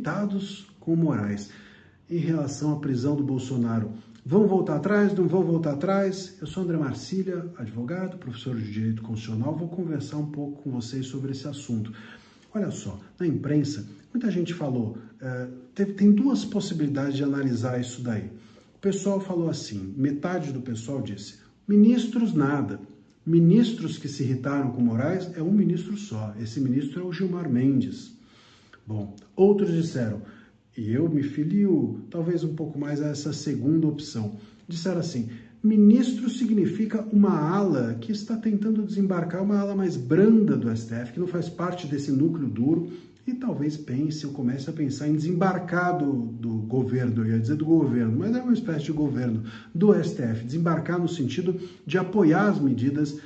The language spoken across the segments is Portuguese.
irritados com Moraes em relação à prisão do Bolsonaro. Vão voltar atrás? Não vão voltar atrás? Eu sou André Marcília, advogado, professor de Direito Constitucional. Vou conversar um pouco com vocês sobre esse assunto. Olha só, na imprensa, muita gente falou, tem duas possibilidades de analisar isso daí. O pessoal falou assim, metade do pessoal disse, ministros nada. Ministros que se irritaram com Moraes é um ministro só. Esse ministro é o Gilmar Mendes. Bom, outros disseram, e eu me filio talvez um pouco mais a essa segunda opção, disseram assim, ministro significa uma ala que está tentando desembarcar, uma ala mais branda do STF, que não faz parte desse núcleo duro, e talvez pense ou comece a pensar em desembarcar do governo, eu ia dizer do governo, mas é uma espécie de governo do STF, desembarcar no sentido de apoiar as medidas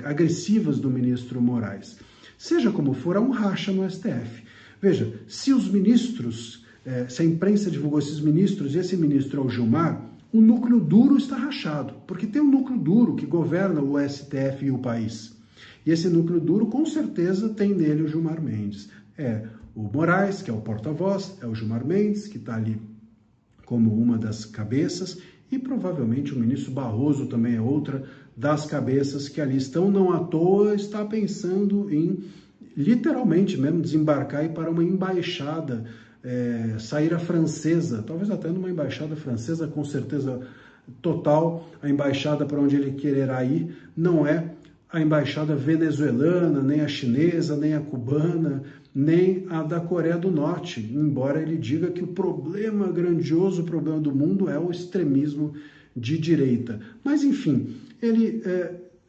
agressivas do ministro Moraes. Seja como for, há um racha no STF. Veja, se os ministros, se a imprensa divulgou esses ministros e esse ministro é o Gilmar, o núcleo duro está rachado, porque tem um núcleo duro que governa o STF e o país. E esse núcleo duro, com certeza, tem nele o Gilmar Mendes. É o Moraes, que é o porta-voz, é o Gilmar Mendes, que está ali como uma das cabeças, e provavelmente o ministro Barroso também é outra das cabeças que ali estão, não à toa, está pensando em, literalmente mesmo, desembarcar e ir para uma embaixada, sair a francesa, talvez até numa embaixada francesa, com certeza total, a embaixada para onde ele quererá ir não é a embaixada venezuelana, nem a chinesa, nem a cubana, nem a da Coreia do Norte, embora ele diga que o problema grandioso, o problema do mundo é o extremismo de direita. Mas, enfim,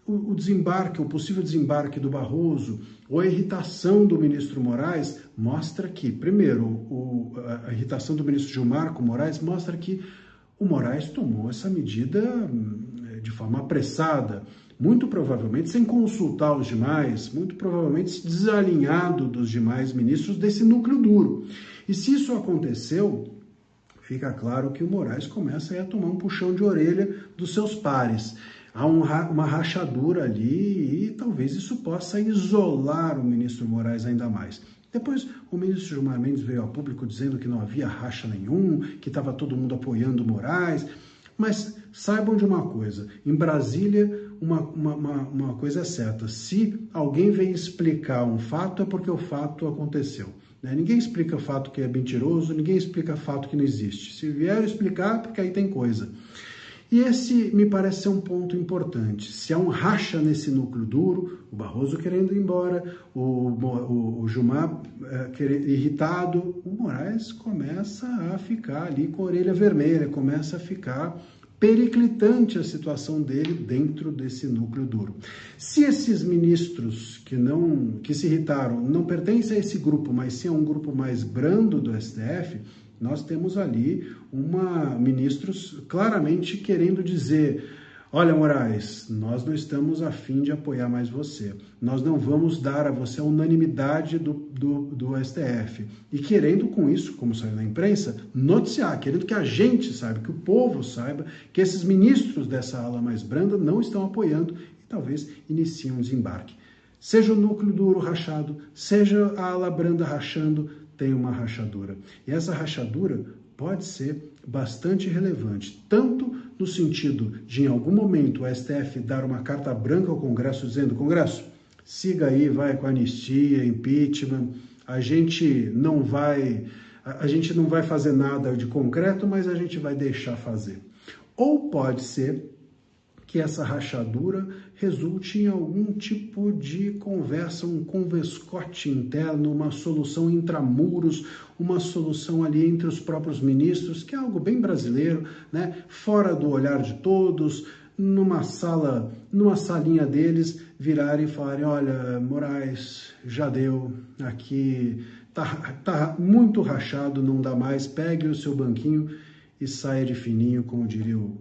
o desembarque, o possível desembarque do Barroso, ou a irritação do ministro Moraes, mostra que, primeiro, a irritação do ministro Gilmar com Moraes mostra que o Moraes tomou essa medida de forma apressada, muito provavelmente sem consultar os demais, muito provavelmente desalinhado dos demais ministros desse núcleo duro. E se isso aconteceu, fica claro que o Moraes começa a tomar um puxão de orelha dos seus pares. Há uma rachadura ali e talvez isso possa isolar o ministro Moraes ainda mais. Depois, o ministro Gilmar Mendes veio a público dizendo que não havia racha nenhum, que estava todo mundo apoiando o Moraes. Mas saibam de uma coisa, em Brasília, uma coisa é certa, se alguém vem explicar um fato, é porque o fato aconteceu. Né? Ninguém explica o fato que é mentiroso, ninguém explica o fato que não existe. Se vier explicar, porque aí tem coisa. E esse me parece ser um ponto importante. Se há um racha nesse núcleo duro, o Barroso querendo ir embora, o Gilmar irritado, o Moraes começa a ficar ali com a orelha vermelha, começa a ficar periclitante a situação dele dentro desse núcleo duro. Se esses ministros que se irritaram não pertencem a esse grupo, mas sim a um grupo mais brando do STF, nós temos ali ministros claramente querendo dizer, olha Moraes, nós não estamos a fim de apoiar mais você, nós não vamos dar a você a unanimidade do STF. E querendo com isso, como saiu na imprensa, noticiar, querendo que a gente saiba, que o povo saiba, que esses ministros dessa ala mais branda não estão apoiando e talvez iniciem um desembarque. Seja o núcleo duro rachado, seja a ala branda rachando, tem uma rachadura. E essa rachadura pode ser bastante relevante, tanto no sentido de, em algum momento, o STF dar uma carta branca ao Congresso, dizendo, Congresso, siga aí, vai com anistia, impeachment, a gente não vai fazer nada de concreto, mas a gente vai deixar fazer. Ou pode ser que essa rachadura resulte em algum tipo de conversa, um converscote interno, uma solução intramuros, uma solução ali entre os próprios ministros, que é algo bem brasileiro, né? Fora do olhar de todos, numa salinha deles, virarem e falarem, olha, Moraes, já deu, aqui tá muito rachado, não dá mais, pegue o seu banquinho e saia de fininho, como diria o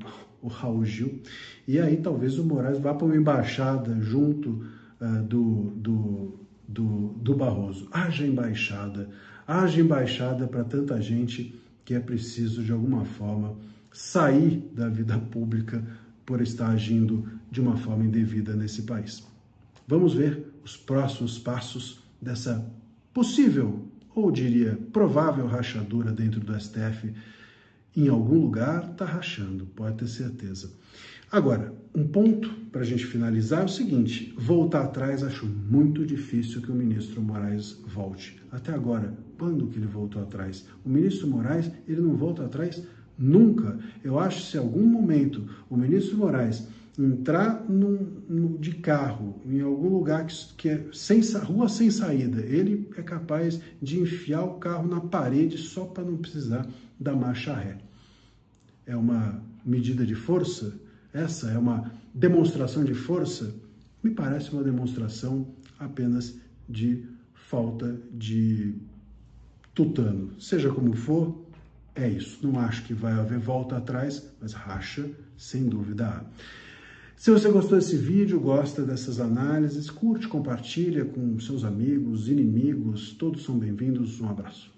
Raul Gil, e aí talvez o Moraes vá para uma embaixada junto do Barroso. Haja embaixada para tanta gente que é preciso, de alguma forma, sair da vida pública por estar agindo de uma forma indevida nesse país. Vamos ver os próximos passos dessa possível ou diria provável rachadura dentro do STF, em algum lugar está rachando, pode ter certeza. Agora, um ponto para a gente finalizar é o seguinte: voltar atrás, acho muito difícil que o ministro Moraes volte. Até agora, quando que ele voltou atrás? O ministro Moraes, ele não volta atrás nunca. Eu acho que se em algum momento o ministro Moraes entrar de carro em algum lugar que é rua sem saída, ele é capaz de enfiar o carro na parede só para não precisar da marcha ré. É uma medida de força? Essa é uma demonstração de força? Me parece uma demonstração apenas de falta de tutano. Seja como for, é isso. Não acho que vai haver volta atrás, mas racha, sem dúvida há. Se você gostou desse vídeo, gosta dessas análises, curte, compartilha com seus amigos, inimigos, todos são bem-vindos. Um abraço.